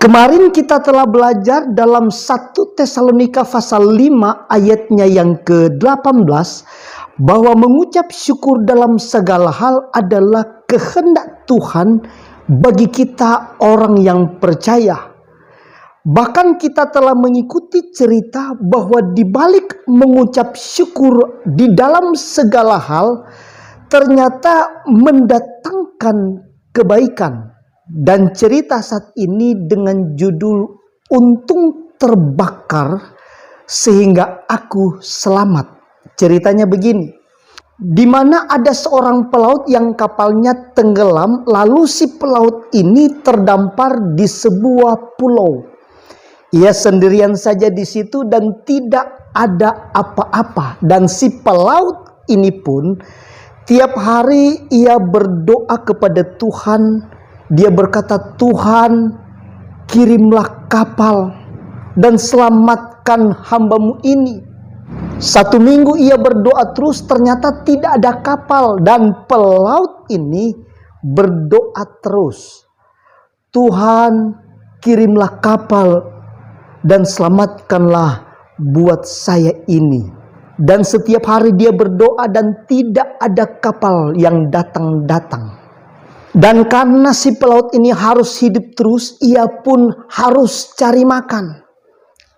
Kemarin kita telah belajar dalam 1 Tesalonika pasal 5 ayatnya yang ke-18 bahwa mengucap syukur dalam segala hal adalah kehendak Tuhan bagi kita orang yang percaya. Bahkan kita telah mengikuti cerita bahwa di balik mengucap syukur di dalam segala hal ternyata mendatangkan kebaikan. Dan cerita saat ini dengan judul Untung Terbakar Sehingga Aku Selamat. Ceritanya begini. Di mana ada seorang pelaut yang kapalnya tenggelam, lalu si pelaut ini terdampar di sebuah pulau. Ia sendirian saja di situ dan tidak ada apa-apa. Dan si pelaut ini pun tiap hari ia berdoa kepada Tuhan. Dia berkata, Tuhan, kirimlah kapal dan selamatkan hamba-Mu ini. 1 minggu ia berdoa terus, ternyata tidak ada kapal. Dan pelaut ini berdoa terus, Tuhan, kirimlah kapal dan selamatkanlah buat saya ini. Dan setiap hari dia berdoa dan tidak ada kapal yang datang-datang. Dan karena si pelaut ini harus hidup terus, ia pun harus cari makan.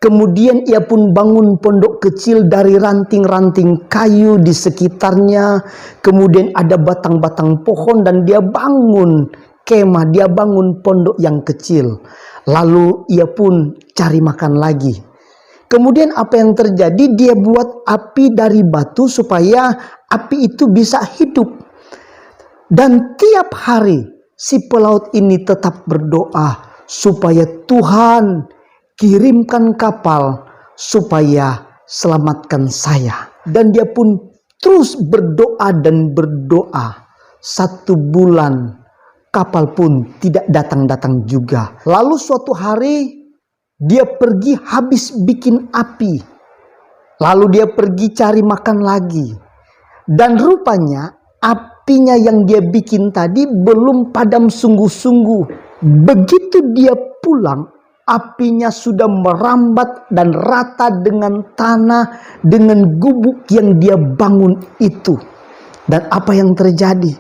Kemudian ia pun bangun pondok kecil dari ranting-ranting kayu di sekitarnya. Kemudian ada batang-batang pohon dan dia bangun kemah, dia bangun pondok yang kecil. Lalu ia pun cari makan lagi. Kemudian apa yang terjadi? Dia buat api dari batu supaya api itu bisa hidup. Dan tiap hari si pelaut ini tetap berdoa supaya Tuhan kirimkan kapal supaya selamatkan saya. Dan dia pun terus berdoa dan berdoa. 1 bulan kapal pun tidak datang-datang juga. Lalu suatu hari dia pergi habis bikin api. Lalu dia pergi cari makan lagi. Dan rupanya apinya yang dia bikin tadi belum padam sungguh-sungguh. Begitu dia pulang, apinya sudah merambat dan rata dengan tanah, dengan gubuk yang dia bangun itu. Dan apa yang terjadi?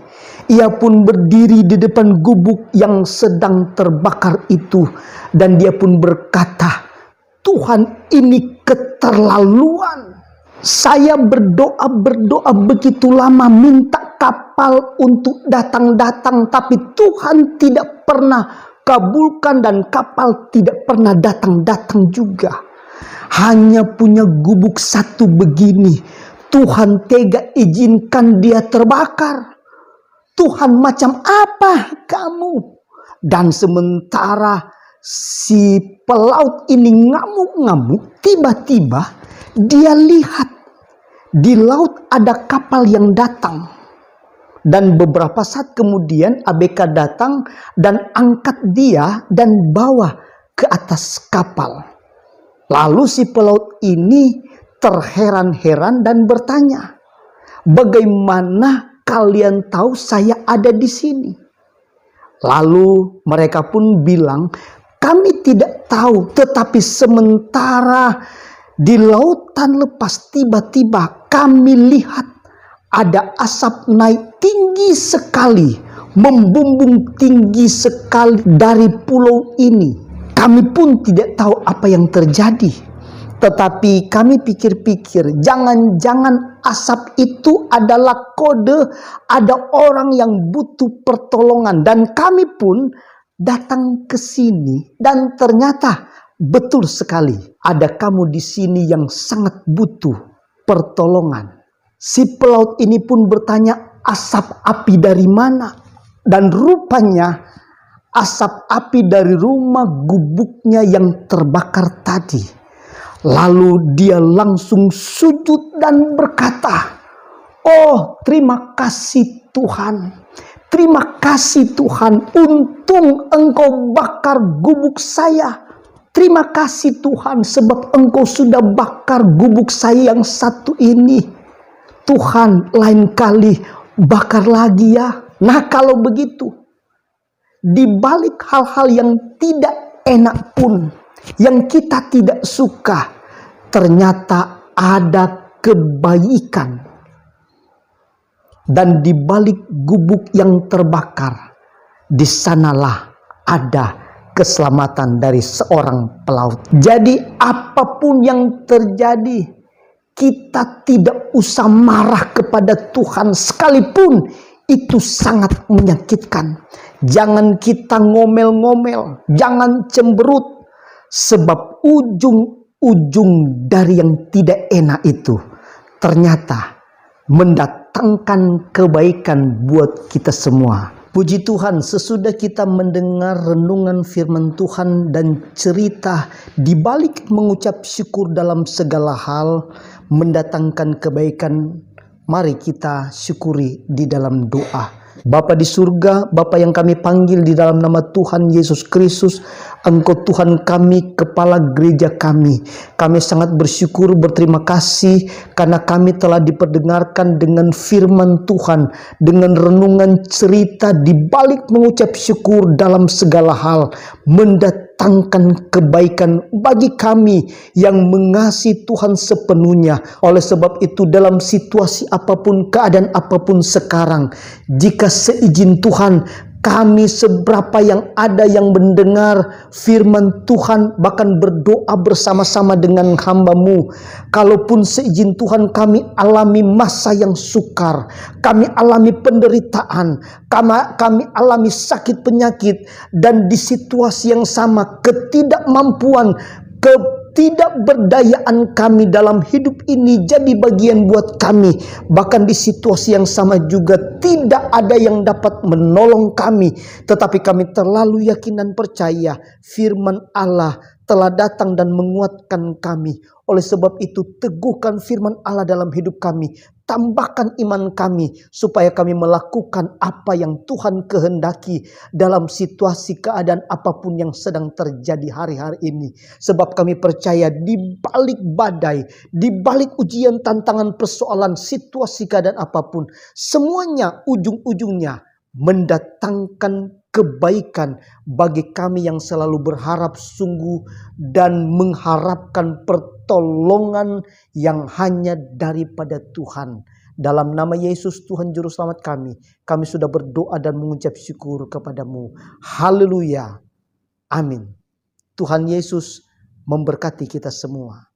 Ia pun berdiri di depan gubuk yang sedang terbakar itu. Dan dia pun berkata, Tuhan, ini keterlaluan. Saya berdoa begitu lama minta kapal untuk datang-datang, tapi Tuhan tidak pernah kabulkan dan kapal tidak pernah datang-datang juga. Hanya punya gubuk satu begini, Tuhan tega izinkan dia terbakar. Tuhan, macam apa kamu? Dan sementara si pelaut ini ngamuk-ngamuk, tiba-tiba dia lihat di laut ada kapal yang datang. Dan beberapa saat kemudian ABK datang dan angkat dia dan bawa ke atas kapal. Lalu si pelaut ini terheran-heran dan bertanya, bagaimana kalian tahu saya ada di sini? Lalu mereka pun bilang, kami tidak tahu, tetapi sementara di lautan lepas tiba-tiba kami lihat ada asap naik tinggi sekali, membumbung tinggi sekali dari pulau ini. Kami pun tidak tahu apa yang terjadi. Tetapi kami pikir-pikir, jangan-jangan asap itu adalah kode ada orang yang butuh pertolongan. Dan kami pun datang ke sini dan ternyata betul sekali ada kamu di sini yang sangat butuh pertolongan. Si pelaut ini pun bertanya, asap api dari mana? Dan rupanya asap api dari rumah gubuknya yang terbakar tadi. Lalu dia langsung sujud dan berkata, oh, terima kasih Tuhan. Terima kasih Tuhan, untung Engkau bakar gubuk saya. Terima kasih Tuhan sebab Engkau sudah bakar gubuk saya yang satu ini. Tuhan, lain kali bakar lagi ya. Nah, kalau begitu, di balik hal-hal yang tidak enak pun, yang kita tidak suka, ternyata ada kebaikan. Dan di balik gubuk yang terbakar, di sanalah ada keselamatan dari seorang pelaut. Jadi apapun yang terjadi, kita tidak usah marah kepada Tuhan sekalipun itu sangat menyakitkan. Jangan kita ngomel-ngomel, jangan cemberut, sebab ujung-ujung dari yang tidak enak itu ternyata mendatangkan kebaikan buat kita semua. Puji Tuhan, sesudah kita mendengar renungan firman Tuhan dan cerita di balik mengucap syukur dalam segala hal mendatangkan kebaikan, mari kita syukuri di dalam doa. Bapa di surga, Bapa yang kami panggil di dalam nama Tuhan Yesus Kristus, Engkau Tuhan kami, kepala gereja kami. Kami sangat bersyukur, berterima kasih karena kami telah diperdengarkan dengan firman Tuhan, dengan renungan cerita di balik mengucap syukur dalam segala hal, mendatangkan kebaikan bagi kami yang mengasihi Tuhan sepenuhnya. Oleh sebab itu, dalam situasi apapun, keadaan apapun sekarang, jika seizin Tuhan, kami seberapa yang ada yang mendengar firman Tuhan, bahkan berdoa bersama-sama dengan hamba-Mu. Kalaupun seizin Tuhan kami alami masa yang sukar, kami alami penderitaan, kami alami sakit penyakit, dan di situasi yang sama ketidakmampuan, ketidakberdayaan kami dalam hidup ini jadi bagian buat kami. Bahkan di situasi yang sama juga tidak ada yang dapat menolong kami. Tetapi kami terlalu yakin dan percaya firman Allah telah datang dan menguatkan kami. Oleh sebab itu, teguhkan firman Allah dalam hidup kami. Tambahkan iman kami supaya kami melakukan apa yang Tuhan kehendaki dalam situasi keadaan apapun yang sedang terjadi hari-hari ini. Sebab kami percaya di balik badai, di balik ujian, tantangan, persoalan, situasi keadaan apapun, semuanya ujung-ujungnya mendatangkan kebaikan bagi kami yang selalu berharap sungguh dan mengharapkan pertolongan yang hanya daripada Tuhan. Dalam nama Yesus Tuhan Juru Selamat kami sudah berdoa dan mengucap syukur kepadamu. Haleluya. Amin. Tuhan Yesus memberkati kita semua.